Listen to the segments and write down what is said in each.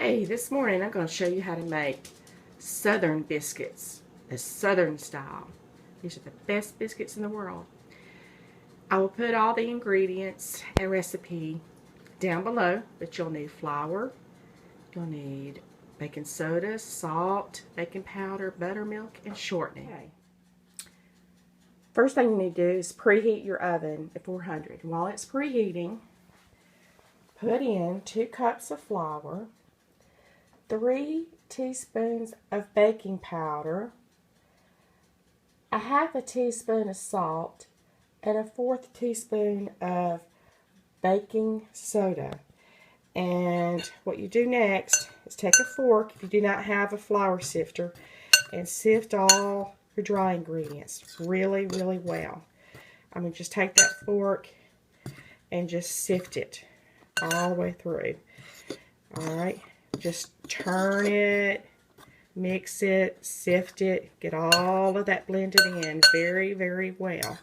Hey, this morning I'm going to show you how to make Southern biscuits, the Southern style. These are the best biscuits in the world. I will put all the ingredients and recipe down below, but you'll need flour, you'll need baking soda, salt, baking powder, buttermilk, and shortening. Okay. First thing you need to do is preheat your oven at 400. While it's preheating, put in 2 cups of flour, 3 teaspoons of baking powder, a half a teaspoon of salt, and a 1/4 teaspoon of baking soda. And what you do next is take a fork, if you do not have a flour sifter, and sift all your dry ingredients really, really well. I mean, just take that fork and just sift it all the way through. Alright, just turn it, mix it, sift it, get all of that blended in very, very well.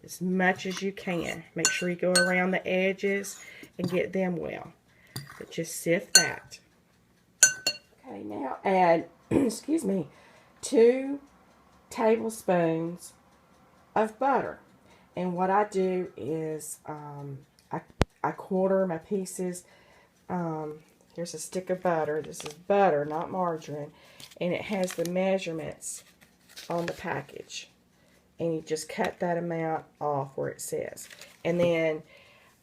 As much as you can. Make sure you go around the edges and get them well. But just sift that. Okay, now add, excuse me, 2 tablespoons of butter. And what I do is I quarter my pieces. Here's a stick of butter. This is butter, not margarine. And it has the measurements on the package. And you just cut that amount off where it says. And then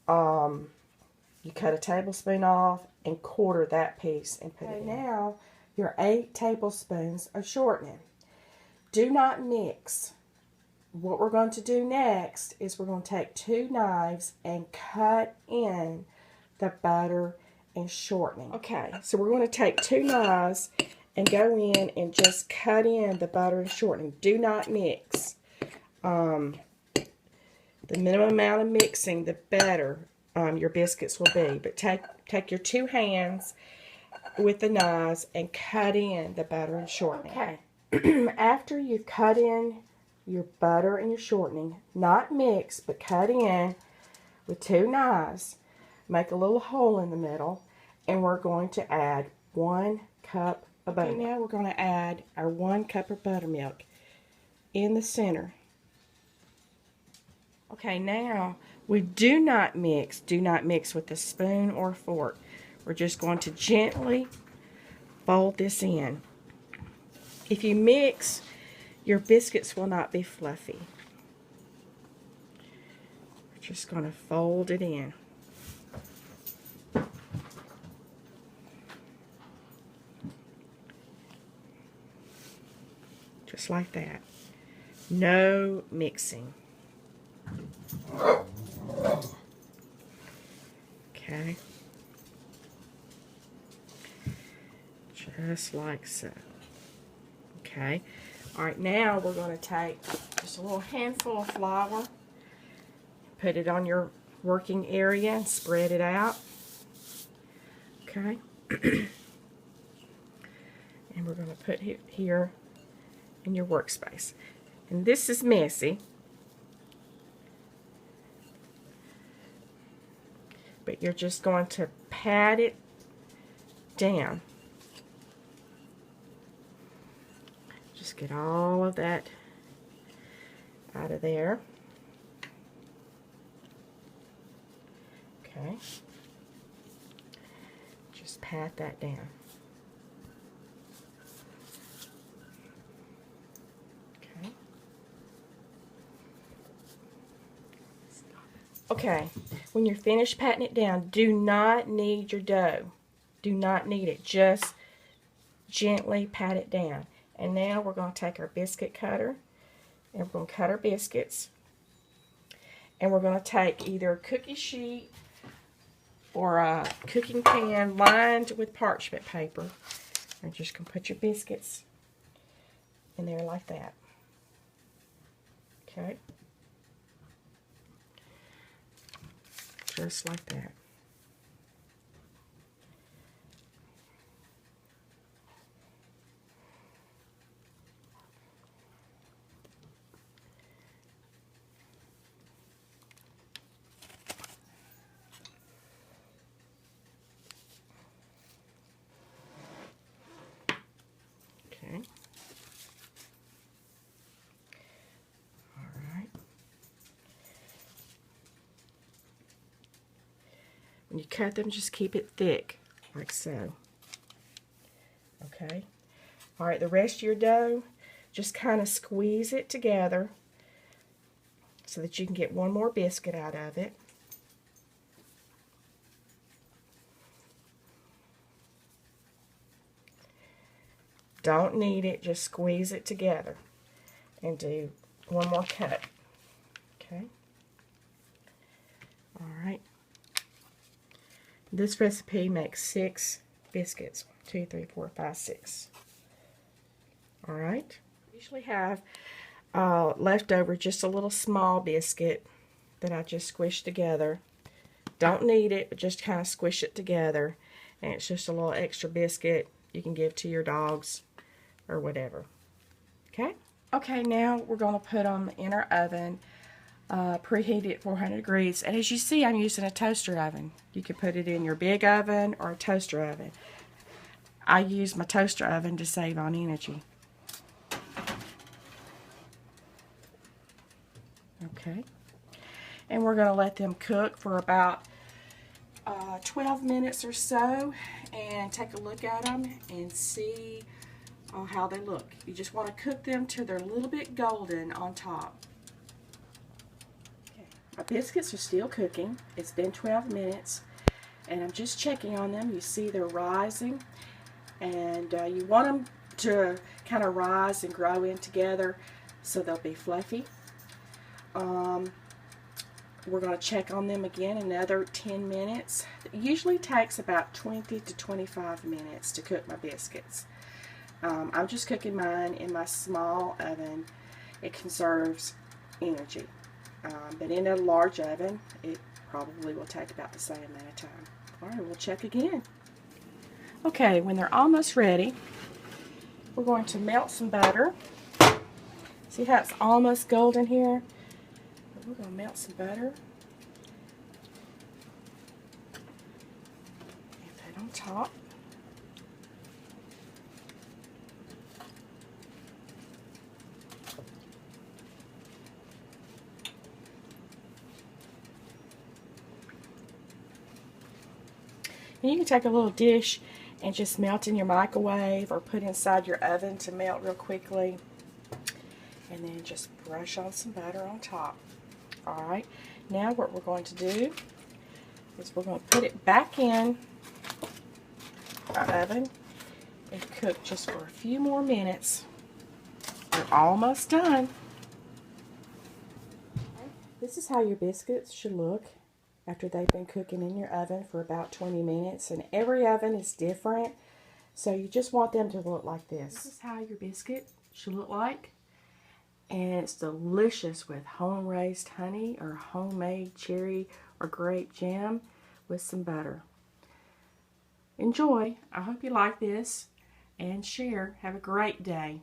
you cut a tablespoon off and quarter that piece and put it in. Now, your 8 tablespoons of shortening. Do not mix. What we're going to do next is we're going to take 2 knives and cut in the butter and shortening. Okay, so we're going to take 2 knives and go in and just cut in the butter and shortening. Do not mix. The minimum amount of mixing, the better your biscuits will be. But take your 2 hands with the knives and cut in the butter and shortening. Okay. After you've cut in your butter and your shortening, not mix, but cut in with 2 knives, make a little hole in the middle, and we're going to add 1 cup of buttermilk. Okay, now we're going to add our 1 cup of buttermilk in the center. Okay, now we do not mix with a spoon or a fork. We're just going to gently fold this in. If you mix, your biscuits will not be fluffy. We're just going to fold it in. Just like that. No mixing. Okay. Just like so. Okay. Alright, now we're going to take just a little handful of flour, put it on your working area and spread it out. Okay. And we're going to put it here in your workspace. And this is messy, but you're just going to pat it down. Just get all of that out of there. Okay. Just pat that down. Okay, when you're finished patting it down, do not knead your dough. Do not knead it. Just gently pat it down. And now we're going to take our biscuit cutter and we're going to cut our biscuits. And we're going to take either a cookie sheet or a cooking pan lined with parchment paper. And just going to put your biscuits in there like that. Okay. Just like that. Okay. All right. When you cut them, just keep it thick, like so. Okay. All right, the rest of your dough, just kind of squeeze it together so that you can get one more biscuit out of it. Don't knead it, just squeeze it together and do one more cut. Okay. All right. This recipe makes 6 biscuits. 2, 3, 4, 5, 6. All right. I usually have left over just a little small biscuit that I just squished together. Don't knead it, but just kind of squish it together. And it's just a little extra biscuit you can give to your dogs or whatever. Okay? Okay, now we're going to put them in our oven, preheated at 400 degrees. And as you see, I'm using a toaster oven. You could put it in your big oven or a toaster oven. I use my toaster oven to save on energy. Okay. And we're going to let them cook for about 12 minutes or so and take a look at them and see how they look. You just want to cook them till they're a little bit golden on top. Okay. Our biscuits are still cooking. It's been 12 minutes and I'm just checking on them. You see they're rising, and you want them to kind of rise and grow in together so they'll be fluffy. We're going to check on them again another 10 minutes. It usually takes about 20 to 25 minutes to cook my biscuits. I'm just cooking mine in my small oven. It conserves energy. But in a large oven, it probably will take about the same amount of time. Alright, we'll check again. Okay, when they're almost ready, we're going to melt some butter. See how it's almost golden here? We're going to melt some butter and put it on top. And you can take a little dish and just melt in your microwave or put inside your oven to melt real quickly. And then just brush on some butter on top. Alright, now what we're going to do is we're going to put it back in our oven and cook just for a few more minutes. We're almost done. This is how your biscuits should look after they've been cooking in your oven for about 20 minutes. And every oven is different, so you just want them to look like this. This is how your biscuit should look like. And it's delicious with home-raised honey or homemade cherry or grape jam with some butter. Enjoy. I hope you like this and share. Have a great day.